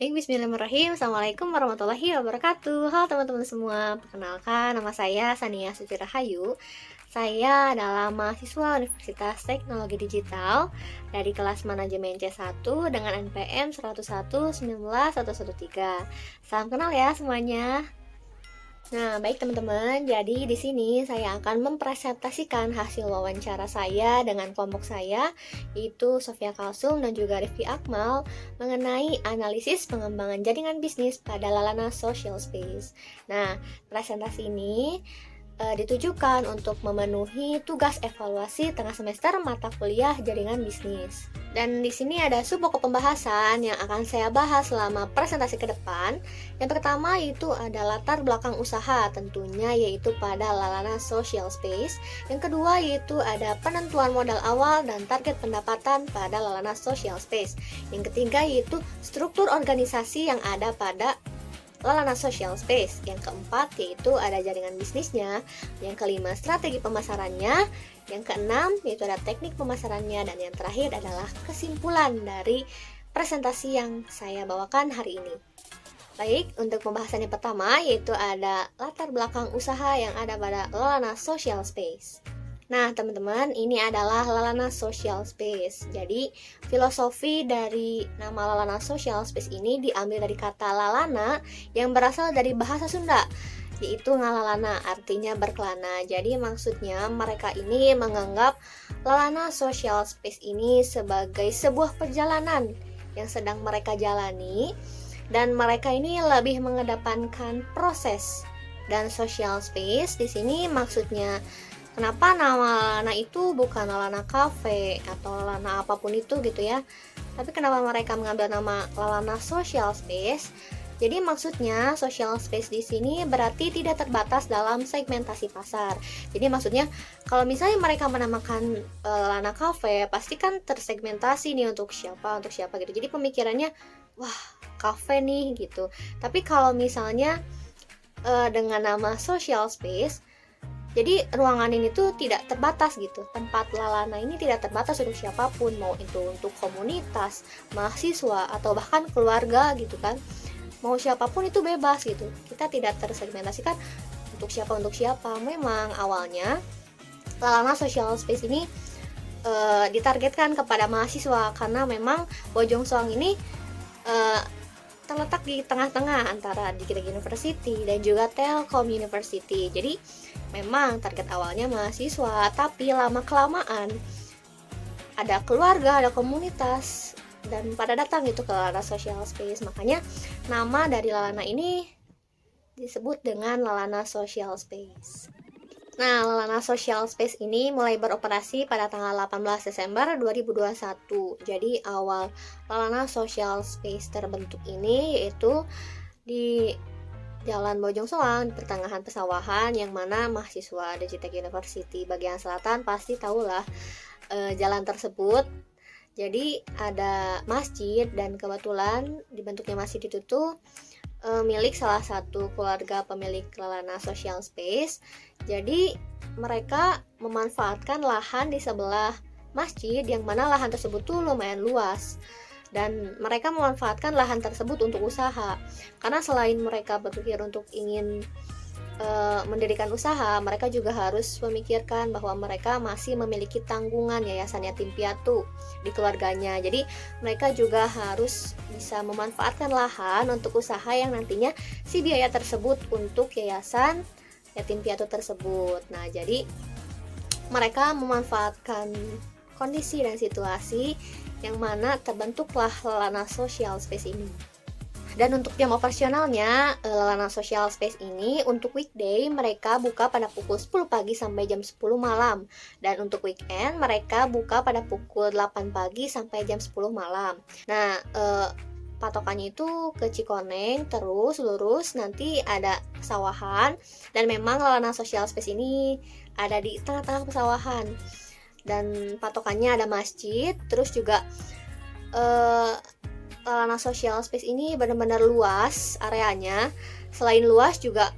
Baik, bismillahirrahmanirrahim. Assalamualaikum warahmatullahi wabarakatuh. Halo teman-teman semua, perkenalkan nama saya Sania Suci Rahayu. Saya adalah mahasiswa Universitas Teknologi Digital dari kelas manajemen C1 dengan NPM 101.19.113. Salam kenal ya semuanya. Nah, baik teman-teman, jadi di sini saya akan mempresentasikan hasil wawancara saya dengan kelompok saya, yaitu Sofia Kalsum dan juga Rifki Akmal, mengenai analisis pengembangan jaringan bisnis pada Lalana Social Space. Nah, presentasi ini ditujukan untuk memenuhi tugas evaluasi tengah semester mata kuliah jaringan bisnis. Dan di sini ada sub-pokok pembahasan yang akan saya bahas selama presentasi ke depan. Yang pertama yaitu ada latar belakang usaha, tentunya yaitu pada Lalana Social Space. Yang kedua yaitu ada penentuan modal awal dan target pendapatan pada Lalana Social Space. Yang ketiga yaitu struktur organisasi yang ada pada Lalana Social Space. Yang keempat yaitu ada jaringan bisnisnya. Yang kelima strategi pemasarannya. Yang keenam yaitu ada teknik pemasarannya. Dan yang terakhir adalah kesimpulan dari presentasi yang saya bawakan hari ini. Baik, untuk pembahasan yang pertama yaitu ada latar belakang usaha yang ada pada Lalana Social Space. Nah, teman-teman, ini adalah Lalana Social Space. Jadi, filosofi dari nama Lalana Social Space ini diambil dari kata lalana yang berasal dari bahasa Sunda, yaitu ngalalana, artinya berkelana. Jadi, maksudnya mereka ini menganggap Lalana Social Space ini sebagai sebuah perjalanan yang sedang mereka jalani, dan mereka ini lebih mengedepankan proses. Dan social space di sini maksudnya kenapa nama Lalana itu bukan Lalana Cafe atau Lalana apapun itu gitu ya. Tapi kenapa mereka mengambil nama Lalana Social Space? Jadi maksudnya social space di sini berarti tidak terbatas dalam segmentasi pasar. Jadi maksudnya kalau misalnya mereka menamakan Lalana Cafe, pasti kan tersegmentasi nih untuk siapa gitu. Jadi pemikirannya wah, cafe nih gitu. Tapi kalau misalnya dengan nama social space, jadi ruangan ini tuh tidak terbatas gitu. Tempat Lalana ini tidak terbatas untuk siapapun, mau itu untuk komunitas, mahasiswa, atau bahkan keluarga gitu kan. Mau siapapun itu bebas gitu. Kita tidak tersegmentasikan untuk siapa. Memang awalnya Lalana Social Space ini ditargetkan kepada mahasiswa karena memang Bojong Soang ini terletak di tengah-tengah antara Dikit University dan juga Telkom University. Jadi memang target awalnya mahasiswa, tapi lama-kelamaan ada keluarga, ada komunitas, dan pada datang gitu ke Lalana Social Space. Makanya nama dari Lalana ini disebut dengan Lalana Social Space. Nah, Lalana Social Space ini mulai beroperasi pada tanggal 18 Desember 2021. Jadi awal Lalana Social Space terbentuk ini yaitu di Jalan Bojong Soang, di pertengahan pesawahan, yang mana mahasiswa Digitek University bagian selatan pasti tahulah jalan tersebut. Jadi ada masjid, dan kebetulan dibentuknya masjid itu tuh milik salah satu keluarga pemilik Lalana Social Space. Jadi mereka memanfaatkan lahan di sebelah masjid, yang mana lahan tersebut tuh lumayan luas, dan mereka memanfaatkan lahan tersebut untuk usaha. Karena selain mereka berpikir untuk ingin mendirikan usaha, mereka juga harus memikirkan bahwa mereka masih memiliki tanggungan Yayasan Yatim Piatu di keluarganya. Jadi mereka juga harus bisa memanfaatkan lahan untuk usaha yang nantinya si biaya tersebut untuk Yayasan Yatim Piatu tersebut. Nah, jadi mereka memanfaatkan kondisi dan situasi yang mana terbentuklah Lalana Social Space ini. Dan untuk jam operasionalnya, Lalana Social Space ini untuk weekday mereka buka pada pukul 10 pagi sampai jam 10 malam. Dan untuk weekend mereka buka pada pukul 8 pagi sampai jam 10 malam. Nah, patokannya itu ke Cikoneng, terus lurus nanti ada pesawahan. Dan memang Lalana Social Space ini ada di tengah-tengah pesawahan. Dan patokannya ada masjid, terus juga Lalana Social Space ini benar-benar luas areanya. Selain luas juga,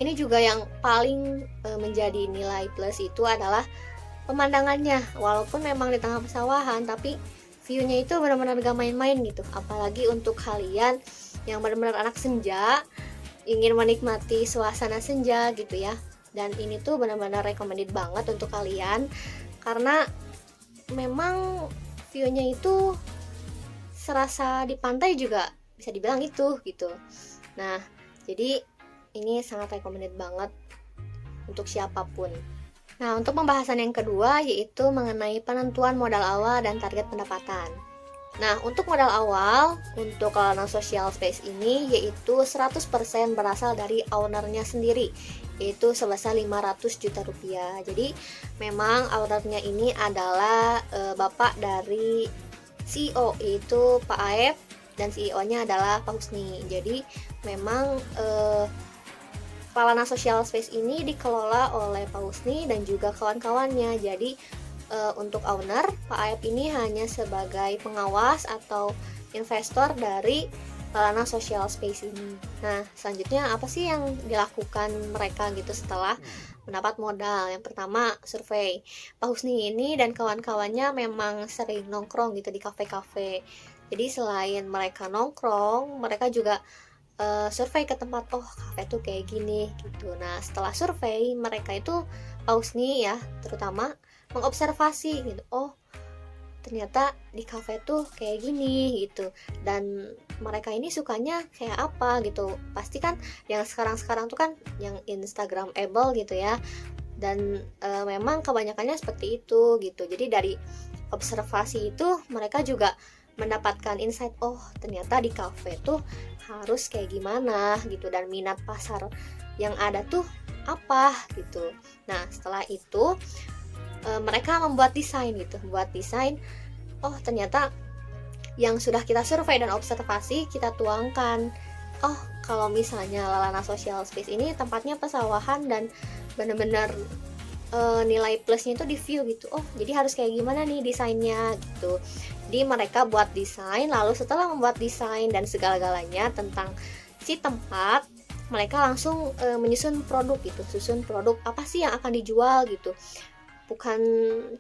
ini juga yang paling menjadi nilai plus itu adalah pemandangannya. Walaupun memang di tengah pesawahan, tapi view-nya itu benar-benar gak main-main gitu. Apalagi untuk kalian yang benar-benar anak senja, ingin menikmati suasana senja gitu ya. Dan ini tuh benar-benar recommended banget untuk kalian, karena memang view-nya itu serasa di pantai juga bisa dibilang itu gitu. Nah, jadi ini sangat recommended banget untuk siapapun. Nah, untuk pembahasan yang kedua yaitu mengenai penentuan modal awal dan target pendapatan. Nah, untuk modal awal untuk layanan social space ini yaitu 100% berasal dari ownernya sendiri, yaitu sebesar 500 juta rupiah. Jadi, memang ownernya ini adalah bapak dari CEO, yaitu Pak Aep, dan CEO-nya adalah Pak Husni. Jadi, memang Layanan Social Space ini dikelola oleh Pak Husni dan juga kawan-kawannya. Jadi untuk owner, Pak Aep ini hanya sebagai pengawas atau investor dari Layanan Social Space ini. Nah, selanjutnya apa sih yang dilakukan mereka gitu setelah mendapat modal? Yang pertama, survei. Pak Husni ini dan kawan-kawannya memang sering nongkrong gitu di kafe-kafe. Jadi selain mereka nongkrong, mereka juga survei ke tempat, oh kafe tuh kayak gini gitu. Nah, setelah survei, mereka itu paus nih ya, terutama mengobservasi gitu. Oh, ternyata di kafe tuh kayak gini gitu. Dan mereka ini sukanya kayak apa gitu. Pasti kan yang sekarang-sekarang tuh kan yang Instagramable gitu ya. Dan memang kebanyakannya seperti itu gitu. Jadi dari observasi itu mereka juga mendapatkan insight, oh ternyata di cafe tuh harus kayak gimana gitu, dan minat pasar yang ada tuh apa gitu. Nah, setelah itu mereka membuat desain gitu, oh ternyata yang sudah kita survei dan observasi kita tuangkan. Oh, kalau misalnya Lalana Social Space ini tempatnya pesawahan dan benar-benar nilai plusnya itu di view gitu. Oh, jadi harus kayak gimana nih desainnya gitu. Jadi mereka buat desain, lalu setelah membuat desain dan segala-galanya tentang si tempat, mereka langsung menyusun produk gitu, susun produk apa sih yang akan dijual gitu. Bukan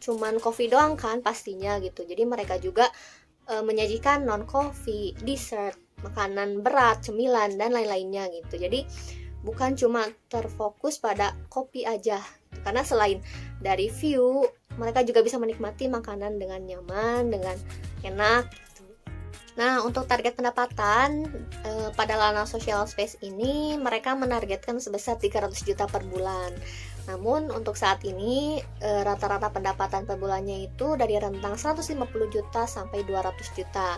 cuman coffee doang kan pastinya gitu. Jadi mereka juga menyajikan non coffee, dessert, makanan berat, cemilan dan lain-lainnya gitu. Jadi bukan cuma terfokus pada kopi aja, karena selain dari view, mereka juga bisa menikmati makanan dengan nyaman, dengan enak gitu. Nah, untuk target pendapatan pada Lana Social Space ini mereka menargetkan sebesar 300 juta per bulan. Namun untuk saat ini rata-rata pendapatan per bulannya itu dari rentang 150 juta sampai 200 juta.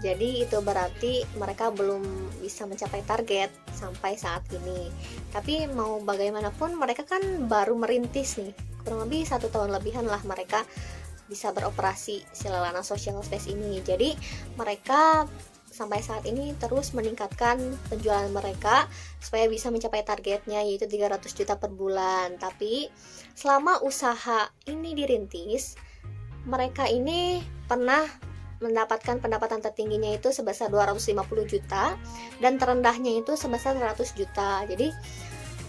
Jadi itu berarti mereka belum bisa mencapai target sampai saat ini. Tapi mau bagaimanapun mereka kan baru merintis nih. Kurang lebih 1 tahun lebihan lah mereka bisa beroperasi si Lalana Social Space ini. Jadi mereka sampai saat ini terus meningkatkan penjualan mereka supaya bisa mencapai targetnya, yaitu 300 juta per bulan. Tapi selama usaha ini dirintis, mereka ini pernah mendapatkan pendapatan tertingginya itu sebesar 250 juta dan terendahnya itu sebesar 100 juta. Jadi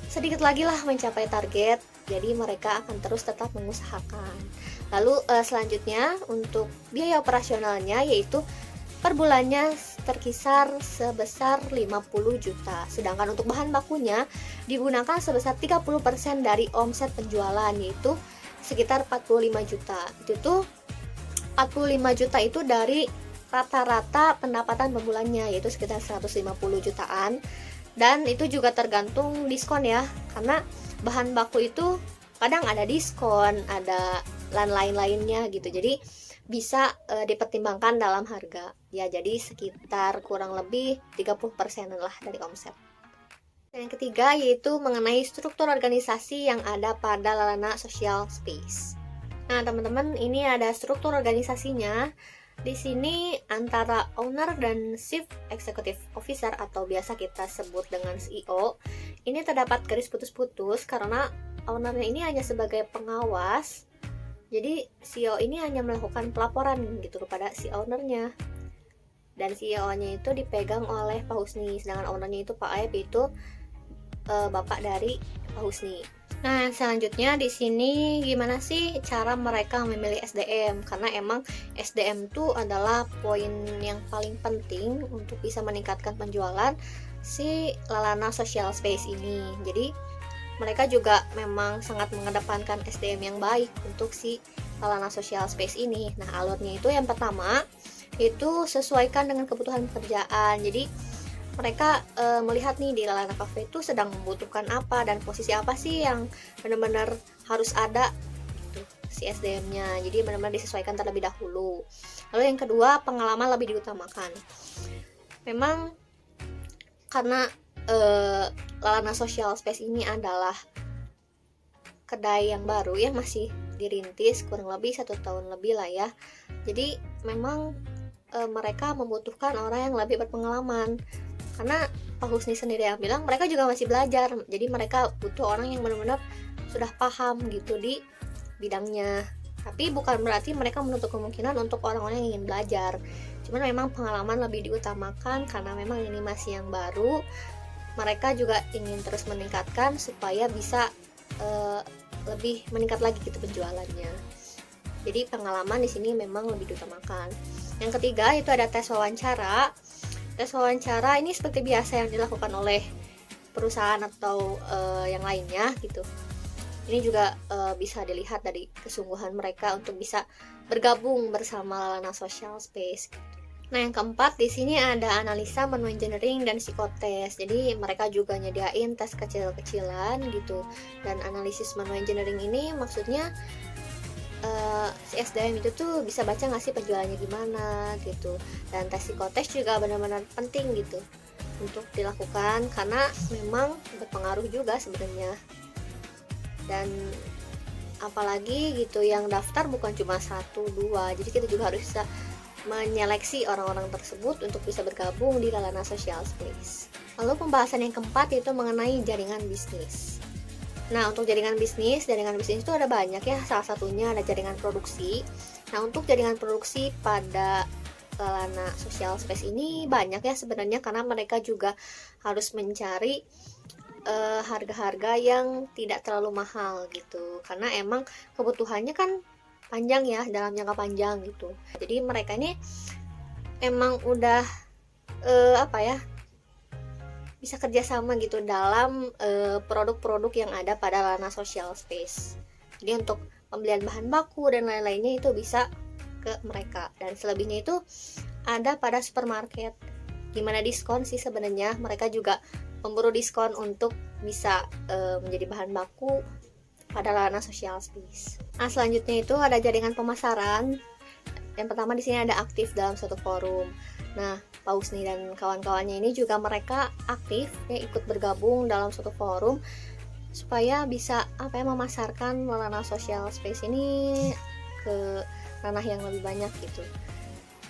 sedikit lagi lah mencapai target. Jadi mereka akan terus tetap mengusahakan. Lalu selanjutnya untuk biaya operasionalnya yaitu per bulannya terkisar sebesar 50 juta. Sedangkan untuk bahan bakunya digunakan sebesar 30% dari omset penjualan, yaitu sekitar 45 juta. Itu tuh 45 juta itu dari rata-rata pendapatan per bulannya, yaitu sekitar 150 jutaan. Dan itu juga tergantung diskon ya, karena bahan baku itu kadang ada diskon, ada lain-lainnya gitu. Jadi bisa dipertimbangkan dalam harga ya, jadi sekitar kurang lebih 30% lah dari omset. Dan yang ketiga yaitu mengenai struktur organisasi yang ada pada Lalana Social Space. Nah teman-teman, ini ada struktur organisasinya. Di sini antara owner dan chief executive officer atau biasa kita sebut dengan CEO ini terdapat garis putus-putus karena ownernya ini hanya sebagai pengawas. Jadi CEO ini hanya melakukan pelaporan gitu kepada si ownernya. Dan CEO-nya itu dipegang oleh Pak Husni, sedangkan ownernya itu Pak Aep, itu bapak dari Pak Husni. Nah, selanjutnya di sini gimana sih cara mereka memilih SDM? Karena emang SDM itu adalah poin yang paling penting untuk bisa meningkatkan penjualan si Lalana Social Space ini. Jadi, mereka juga memang sangat mengedepankan SDM yang baik untuk si Lalana Social Space ini. Nah, alurnya itu yang pertama itu sesuaikan dengan kebutuhan pekerjaan. Jadi, mereka melihat nih di Lalana Cafe itu sedang membutuhkan apa dan posisi apa sih yang benar-benar harus ada gitu si SDM-nya. Jadi benar-benar disesuaikan terlebih dahulu. Lalu yang kedua, pengalaman lebih diutamakan. Memang karena Lalana Social Space ini adalah kedai yang baru ya, masih dirintis kurang lebih 1 tahun lebih lah ya. Jadi memang mereka membutuhkan orang yang lebih berpengalaman. Karena Pak Husni sendiri yang bilang mereka juga masih belajar, jadi mereka butuh orang yang benar-benar sudah paham gitu di bidangnya. Tapi bukan berarti mereka menutup kemungkinan untuk orang-orang yang ingin belajar. Cuman memang pengalaman lebih diutamakan karena memang ini masih yang baru. Mereka juga ingin terus meningkatkan supaya bisa lebih meningkat lagi gitu penjualannya. Jadi pengalaman di sini memang lebih diutamakan. Yang ketiga itu ada tes wawancara. Tes wawancara ini seperti biasa yang dilakukan oleh perusahaan atau yang lainnya gitu. Ini juga bisa dilihat dari kesungguhan mereka untuk bisa bergabung bersama Lalana Social Space. Nah, yang keempat di sini ada analisa menu engineering dan psikotes. Jadi mereka juga nyediain tes kecil-kecilan gitu. Dan analisis menu engineering ini maksudnya si SDM itu tuh bisa baca nggak sih penjualannya gimana gitu. Dan tes psikotes juga benar-benar penting gitu untuk dilakukan karena memang berpengaruh juga sebenarnya. Dan apalagi gitu yang daftar bukan cuma 1-2, jadi kita juga harus bisa menyeleksi orang-orang tersebut untuk bisa bergabung di Lalana Social Space. Lalu pembahasan yang keempat yaitu mengenai jaringan bisnis. Nah, untuk jaringan bisnis itu ada banyak ya, salah satunya ada jaringan produksi. Nah, untuk jaringan produksi pada Lalana Social Space ini banyak ya sebenarnya, karena mereka juga harus mencari harga-harga yang tidak terlalu mahal gitu. Karena emang kebutuhannya kan panjang ya, dalam jangka panjang gitu. Jadi mereka ini emang udah bisa kerjasama gitu dalam produk-produk yang ada pada Lalana Social Space. Jadi untuk pembelian bahan baku dan lain-lainnya itu bisa ke mereka. Dan selebihnya itu ada pada supermarket. Gimana diskon sih sebenarnya, mereka juga memburu diskon untuk bisa menjadi bahan baku pada Lalana Social Space. Nah, selanjutnya itu ada jaringan pemasaran. Yang pertama di sini ada aktif dalam suatu forum. Nah, Pak Husni dan kawan-kawannya ini juga mereka aktif ya, ikut bergabung dalam suatu forum supaya bisa memasarkan Lalana Social Space ini ke ranah yang lebih banyak gitu.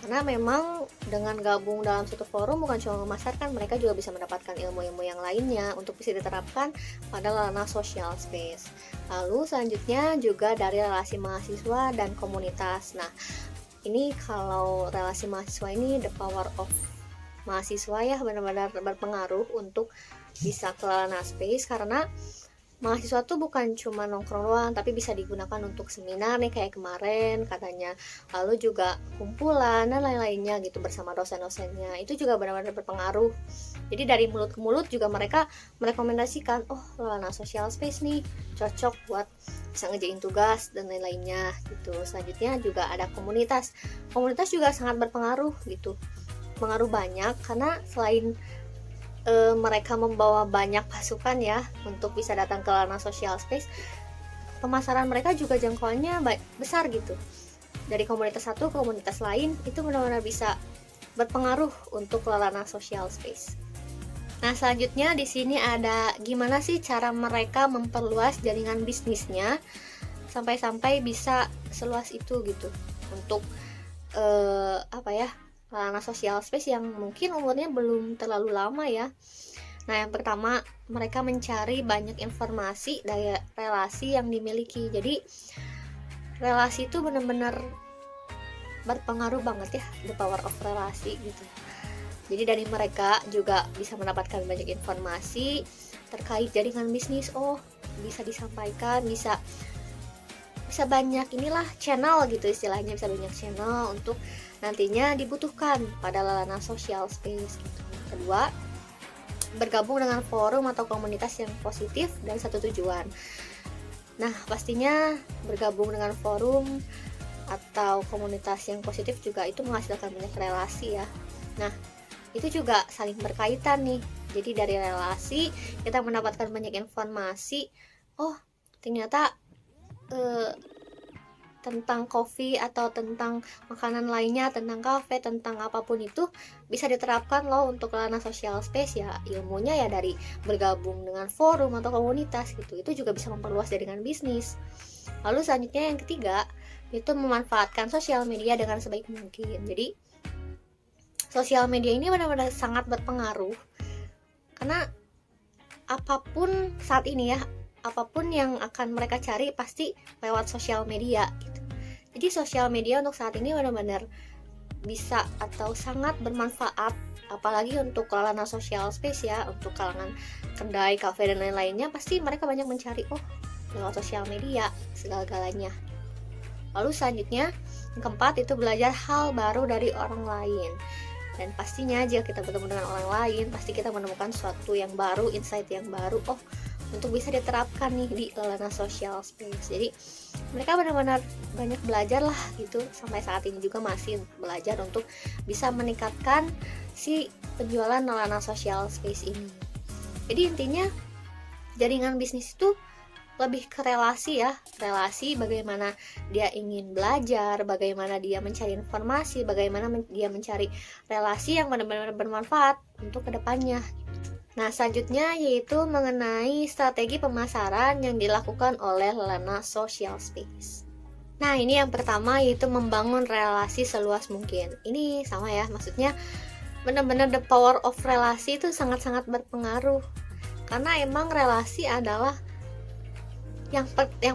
Karena memang dengan gabung dalam suatu forum bukan cuma memasarkan, mereka juga bisa mendapatkan ilmu-ilmu yang lainnya untuk bisa diterapkan pada Lalana Social Space. Lalu selanjutnya juga dari relasi mahasiswa dan komunitas. Nah, ini kalau relasi mahasiswa ini the power of mahasiswa ya, benar-benar berpengaruh untuk bisa ke Lalana Space karena mahasiswa tuh bukan cuma nongkrong doang, tapi bisa digunakan untuk seminar nih kayak kemarin katanya, lalu juga kumpulan dan lain-lainnya gitu bersama dosen-dosennya. Itu juga benar-benar berpengaruh. Jadi dari mulut ke mulut juga mereka merekomendasikan, oh Lalana Social Space nih cocok buat bisa ngerjain tugas dan lain-lainnya gitu. Selanjutnya juga ada komunitas. Komunitas juga sangat berpengaruh gitu, pengaruh banyak karena selain mereka membawa banyak pasukan ya untuk bisa datang ke Lalana Social Space, pemasaran mereka juga jangkauannya besar gitu. Dari komunitas satu ke komunitas lain itu benar-benar bisa berpengaruh untuk Lalana Social Space. Nah, selanjutnya di sini ada gimana sih cara mereka memperluas jaringan bisnisnya sampai-sampai bisa seluas itu gitu untuk Lalana Social Space yang mungkin umurnya belum terlalu lama ya. Nah, yang pertama mereka mencari banyak informasi dari relasi yang dimiliki. Jadi relasi itu benar-benar berpengaruh banget ya, the power of relasi gitu. Jadi dari mereka juga bisa mendapatkan banyak informasi terkait jaringan bisnis. Oh, bisa disampaikan, bisa banyak inilah channel gitu istilahnya, bisa banyak channel untuk nantinya dibutuhkan pada layanan social space gitu. Kedua, bergabung dengan forum atau komunitas yang positif dan satu tujuan. Nah, pastinya bergabung dengan forum atau komunitas yang positif juga itu menghasilkan banyak relasi ya. Nah, itu juga saling berkaitan nih. Jadi dari relasi kita mendapatkan banyak informasi. Oh, ternyata tentang kopi atau tentang makanan lainnya, tentang kafe, tentang apapun itu bisa diterapkan loh untuk layanan social space ya. Ilmunya ya dari bergabung dengan forum atau komunitas gitu. Itu juga bisa memperluas jaringan bisnis. Lalu selanjutnya yang ketiga, itu memanfaatkan sosial media dengan sebaik mungkin. Jadi sosial media ini benar-benar sangat berpengaruh karena apapun saat ini ya, apapun yang akan mereka cari pasti lewat sosial media gitu. Jadi sosial media untuk saat ini benar-benar bisa atau sangat bermanfaat, apalagi untuk kalangan social space ya, untuk kalangan kedai, kafe dan lain-lainnya pasti mereka banyak mencari lewat sosial media segala-galanya. Lalu selanjutnya yang keempat itu belajar hal baru dari orang lain. Dan pastinya jika kita bertemu dengan orang lain, pasti kita menemukan sesuatu yang baru, insight yang baru, untuk bisa diterapkan nih di layanan social space. Jadi mereka benar-benar banyak belajar lah gitu, sampai saat ini juga masih belajar untuk bisa meningkatkan si penjualan layanan social space ini. Jadi intinya jaringan bisnis itu lebih ke relasi ya, relasi bagaimana dia ingin belajar, bagaimana dia mencari informasi, bagaimana dia mencari relasi yang benar-benar bermanfaat untuk kedepannya. Nah selanjutnya yaitu mengenai strategi pemasaran yang dilakukan oleh layanan social space. Nah ini yang pertama yaitu membangun relasi seluas mungkin. Ini sama ya, maksudnya benar-benar the power of relasi itu sangat-sangat berpengaruh. Karena emang relasi adalah yang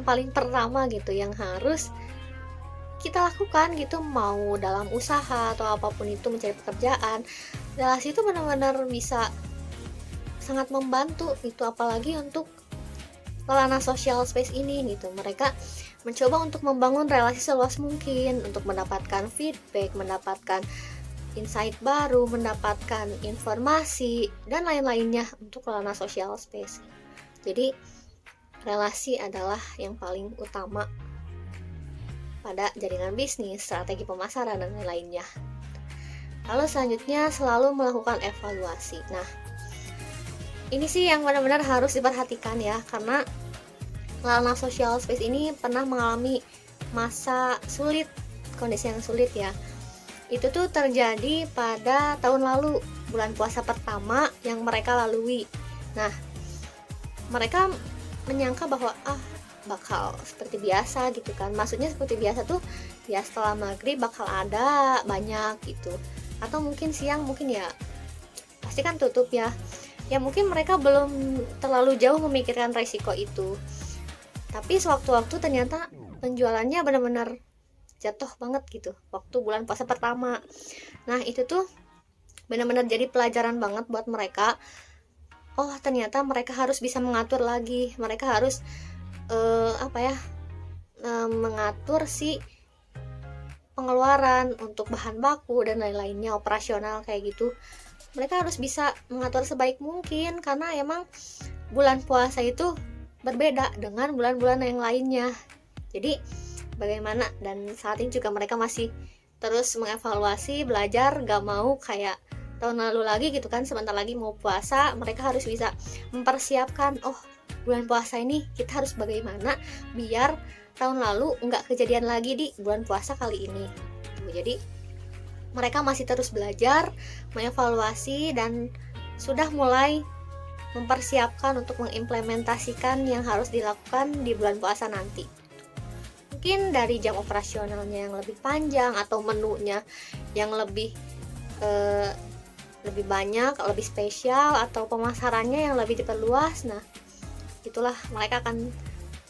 paling pertama gitu, yang harus kita lakukan gitu, mau dalam usaha atau apapun itu, mencari pekerjaan. Relasi itu benar-benar bisa sangat membantu itu, apalagi untuk layanan social space ini gitu. Mereka mencoba untuk membangun relasi seluas mungkin untuk mendapatkan feedback, mendapatkan insight baru, mendapatkan informasi dan lain-lainnya untuk layanan social space. Jadi relasi adalah yang paling utama pada jaringan bisnis, strategi pemasaran, dan lain-lainnya. Lalu selanjutnya selalu melakukan evaluasi. Nah, ini sih yang benar-benar harus diperhatikan ya, karena layanan social space ini pernah mengalami masa sulit, kondisi yang sulit ya. Itu tuh terjadi pada tahun lalu, bulan puasa pertama yang mereka lalui. Nah, mereka menyangka bahwa bakal seperti biasa gitu kan, maksudnya seperti biasa tuh ya, setelah maghrib bakal ada banyak gitu, atau mungkin siang mungkin ya pasti kan tutup ya mungkin mereka belum terlalu jauh memikirkan resiko itu. Tapi sewaktu-waktu ternyata penjualannya benar-benar jatuh banget gitu waktu bulan puasa pertama. Nah itu tuh benar-benar jadi pelajaran banget buat mereka. Ternyata mereka harus bisa mengatur lagi, mereka harus mengatur si pengeluaran untuk bahan baku dan lain-lainnya, operasional kayak gitu. Mereka harus bisa mengatur sebaik mungkin karena emang bulan puasa itu berbeda dengan bulan-bulan yang lainnya. Jadi bagaimana, dan saat ini juga mereka masih terus mengevaluasi, belajar, gak mau kayak tahun lalu lagi gitu kan, sebentar lagi mau puasa, mereka harus bisa mempersiapkan, bulan puasa ini kita harus bagaimana biar tahun lalu nggak kejadian lagi di bulan puasa kali ini. Jadi mereka masih terus belajar, mengevaluasi, dan sudah mulai mempersiapkan untuk mengimplementasikan yang harus dilakukan di bulan puasa nanti. Mungkin dari jam operasionalnya yang lebih panjang, atau menunya yang lebih banyak, lebih spesial, atau pemasarannya yang lebih diperluas. Nah itulah mereka akan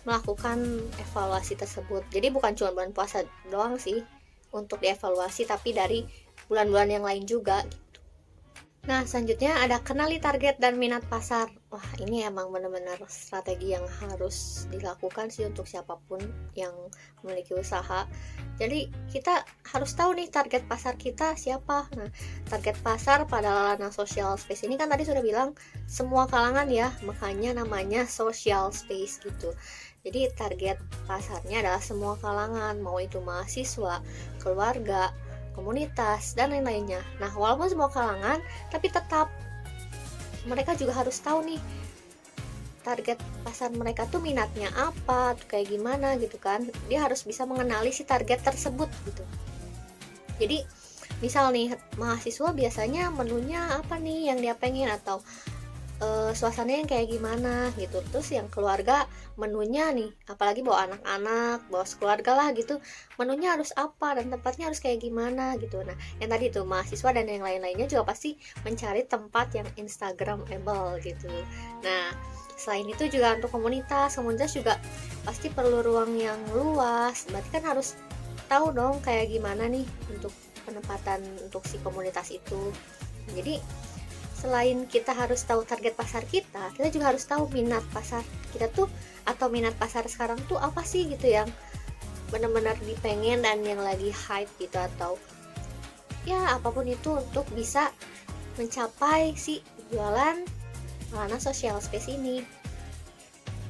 melakukan evaluasi tersebut. Jadi bukan cuma bulan puasa doang sih untuk dievaluasi, tapi dari bulan-bulan yang lain juga gitu. Nah, selanjutnya ada kenali target dan minat pasar. Wah, ini emang benar-benar strategi yang harus dilakukan sih untuk siapapun yang memiliki usaha. Jadi, kita harus tahu nih target pasar kita siapa. Nah, target pasar pada Lalana Social Space ini kan tadi sudah bilang semua kalangan ya, makanya namanya social space gitu. Jadi, target pasarnya adalah semua kalangan, mau itu mahasiswa, keluarga, komunitas, dan lain-lainnya. Nah, walaupun semua kalangan, tapi tetap mereka juga harus tahu nih target pasar mereka tuh minatnya apa, tuh kayak gimana gitu kan. Dia harus bisa mengenali si target tersebut gitu. Jadi, misal nih mahasiswa biasanya menunya apa nih yang dia pengen, atau suasananya yang kayak gimana gitu. Terus yang keluarga menunya nih, apalagi bawa anak-anak, bawa sekeluarga lah gitu, menunya harus apa dan tempatnya harus kayak gimana gitu. Nah, yang tadi tuh mahasiswa dan yang lain-lainnya juga pasti mencari tempat yang instagramable gitu. Nah, selain itu juga untuk komunitas juga pasti perlu ruang yang luas. Berarti kan harus tahu dong kayak gimana nih untuk penempatan untuk si komunitas itu. Jadi selain kita harus tahu target pasar kita juga harus tahu minat pasar kita tuh, atau minat pasar sekarang tuh apa sih gitu, yang benar-benar dipengen dan yang lagi hype gitu, atau ya apapun itu untuk bisa mencapai si jualan Lalana Social Space ini.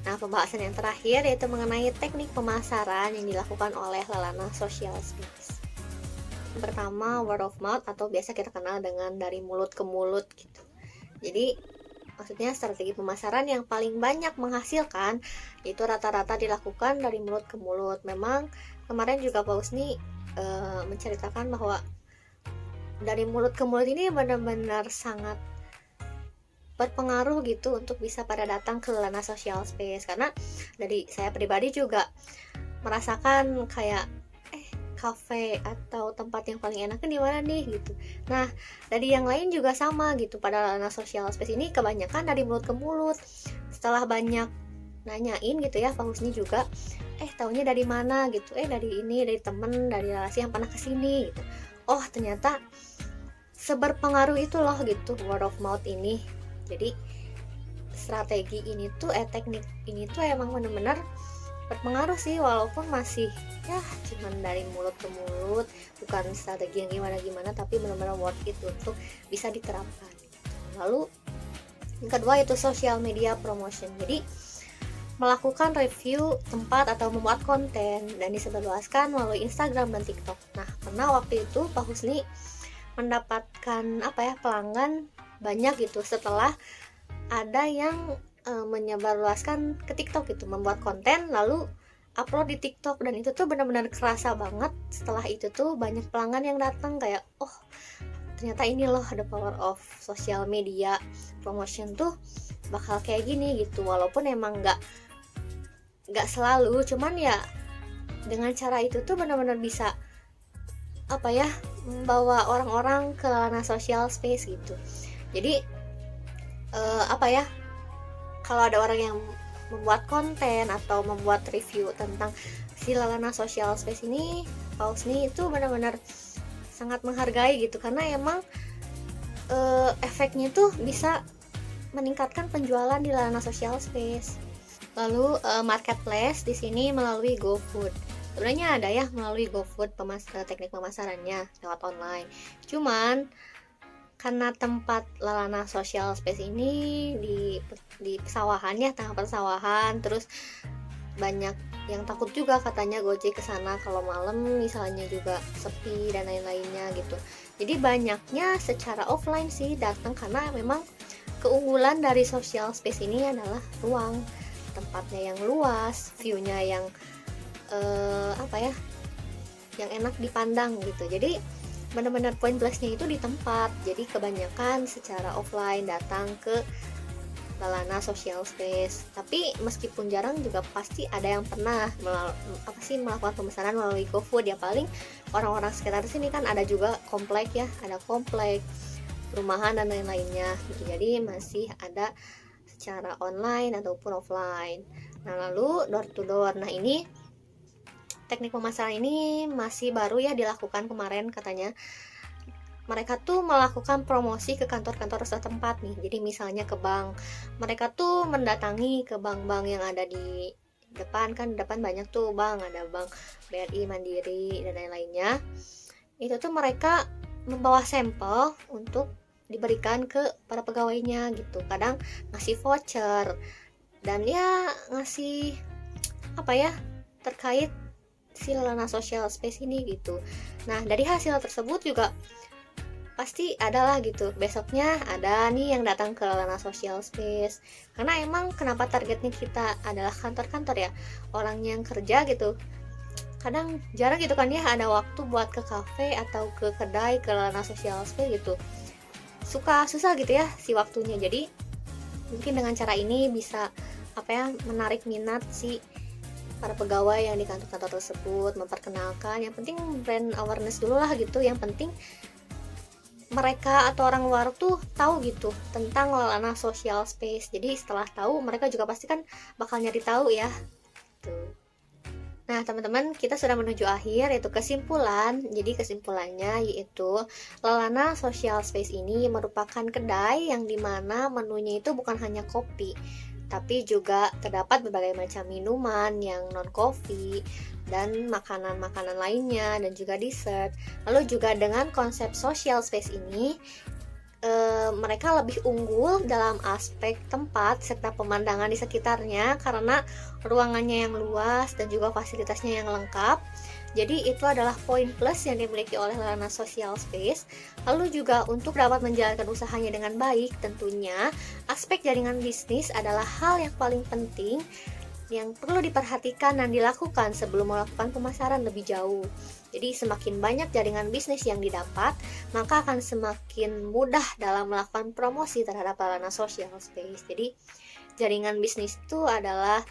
Nah, pembahasan yang terakhir yaitu mengenai teknik pemasaran yang dilakukan oleh Lalana Social Space. Yang pertama, word of mouth, atau biasa kita kenal dengan dari mulut ke mulut gitu. Jadi maksudnya strategi pemasaran yang paling banyak menghasilkan itu rata-rata dilakukan dari mulut ke mulut. Memang kemarin juga Pak Usni menceritakan bahwa dari mulut ke mulut ini benar-benar sangat berpengaruh gitu untuk bisa pada datang ke Lalana Social Space. Karena dari saya pribadi juga merasakan kayak kafe atau tempat yang paling enaknya di mana nih gitu. Nah, dari yang lain juga sama gitu. Pada Lalana Social Space ini kebanyakan dari mulut ke mulut. Setelah banyak nanyain gitu ya, Pak Husni juga taunya dari mana gitu, dari ini, dari temen, dari relasi yang pernah kesini gitu. Oh, ternyata seberpengaruh itu loh gitu word of mouth ini. Jadi strategi ini tuh teknik ini tuh emang bener-bener berpengaruh sih, walaupun masih ya cuman dari mulut ke mulut, bukan strategi yang gimana-gimana, tapi benar-benar worth it untuk bisa diterapkan. Lalu yang kedua itu social media promotion. Jadi melakukan review tempat atau membuat konten dan disebarluaskan melalui Instagram dan TikTok. Nah, pernah waktu itu Pak Husni mendapatkan pelanggan banyak gitu setelah ada yang menyebarluaskan ke TikTok gitu, membuat konten lalu upload di TikTok, dan itu tuh benar-benar kerasa banget. Setelah itu tuh banyak pelanggan yang datang kayak, oh ternyata ini loh the power of social media promotion tuh bakal kayak gini gitu. Walaupun emang nggak selalu, cuman ya dengan cara itu tuh benar-benar bisa membawa orang-orang ke Lalana Social Space gitu. Jadi kalau ada orang yang membuat konten atau membuat review tentang si Lalana Social Space ini, Pak Usni itu benar-benar sangat menghargai gitu, karena emang efeknya tuh bisa meningkatkan penjualan di Lalana Social Space. Lalu marketplace di sini melalui GoFood. Sebenarnya ada ya melalui GoFood teknik pemasarannya lewat online. Cuman karena tempat Lalana Social Space ini di pesawahan ya, tengah persawahan, terus banyak yang takut juga katanya Gojek kesana kalau malam misalnya juga sepi dan lain-lainnya gitu. Jadi banyaknya secara offline sih datang, karena memang keunggulan dari social space ini adalah ruang tempatnya yang luas, view-nya yang yang enak dipandang gitu. Jadi benar-benar poin plusnya itu di tempat. Jadi kebanyakan secara offline datang ke Lalana Social Space. Tapi meskipun jarang juga pasti ada yang pernah melakukan pemesanan melalui GoFood ya. Paling orang-orang sekitar sini kan ada juga komplek ya, ada komplek perumahan dan lain-lainnya gitu. Jadi masih ada secara online ataupun offline. Nah, lalu door to door. Nah, ini teknik pemasaran ini masih baru ya dilakukan kemarin katanya. mereka tuh melakukan promosi ke kantor-kantor setempat nih. Jadi misalnya ke bank, mereka tuh mendatangi ke bank-bank yang ada di depan, kan depan banyak tuh bank, ada bank BRI, Mandiri dan lain-lainnya. Itu tuh mereka membawa sampel untuk diberikan ke para pegawainya gitu. Kadang ngasih voucher dan ya ngasih apa ya, terkait si Lana Social Space ini gitu. Nah, dari hasil tersebut juga pasti adalah gitu, besoknya ada nih yang datang ke Lana Social Space, karena emang kenapa targetnya kita adalah kantor-kantor ya, orang yang kerja gitu. Kadang jarang gitu kan ya ada waktu buat ke kafe atau ke kedai, ke Lana Social Space gitu, suka susah gitu ya si waktunya. Jadi mungkin dengan cara ini bisa apa ya, menarik minat si para pegawai yang di kantor-kantor tersebut, memperkenalkan, yang penting brand awareness dulu lah gitu. Yang penting mereka atau orang luar tuh tahu gitu tentang Lana Social Space. Jadi setelah tahu, mereka juga pasti kan bakal nyari tahu ya. Tuh. Nah, teman-teman, kita sudah menuju akhir, yaitu kesimpulan. Jadi kesimpulannya yaitu Lana Social Space ini merupakan kedai yang dimana menunya itu bukan hanya kopi, tapi juga terdapat berbagai macam minuman yang non-coffee dan makanan-makanan lainnya dan juga dessert. Lalu juga dengan konsep social space ini mereka lebih unggul dalam aspek tempat serta pemandangan di sekitarnya karena ruangannya yang luas dan juga fasilitasnya yang lengkap. Jadi itu adalah poin plus yang dimiliki oleh Lana Social Space. Lalu juga untuk dapat menjalankan usahanya dengan baik, tentunya aspek jaringan bisnis adalah hal yang paling penting yang perlu diperhatikan dan dilakukan sebelum melakukan pemasaran lebih jauh. Jadi semakin banyak jaringan bisnis yang didapat, maka akan semakin mudah dalam melakukan promosi terhadap Lana Social Space. Jadi jaringan bisnis itu adalah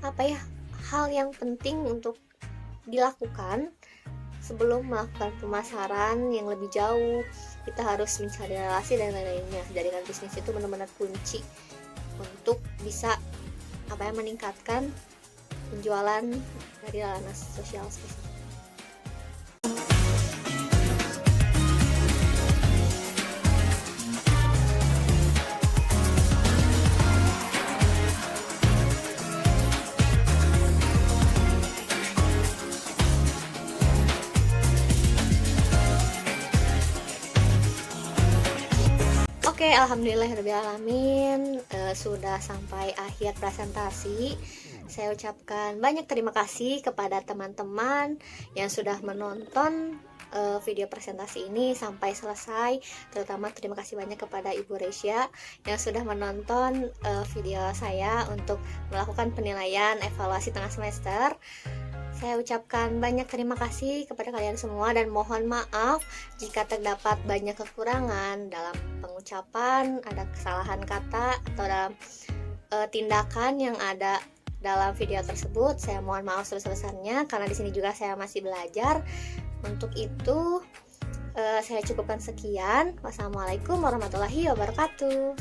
apa ya, hal yang penting untuk dilakukan sebelum melakukan pemasaran yang lebih jauh. Kita harus mencari relasi dan lain-lainnya. Jaringan bisnis itu benar-benar kunci untuk bisa apa yang meningkatkan penjualan dari Lana Social Space. Oke, alhamdulillahirrahmanirrahim, sudah sampai akhir presentasi. Saya ucapkan banyak terima kasih kepada teman-teman yang sudah menonton video presentasi ini sampai selesai. Terutama terima kasih banyak kepada Ibu Resya yang sudah menonton video saya untuk melakukan penilaian evaluasi tengah semester. Saya ucapkan banyak terima kasih kepada kalian semua dan mohon maaf jika terdapat banyak kekurangan dalam pengucapan, ada kesalahan kata atau dalam tindakan yang ada dalam video tersebut. Saya mohon maaf sebesar-besarnya karena di sini juga saya masih belajar. Untuk itu saya cukupkan sekian. Wassalamualaikum warahmatullahi wabarakatuh.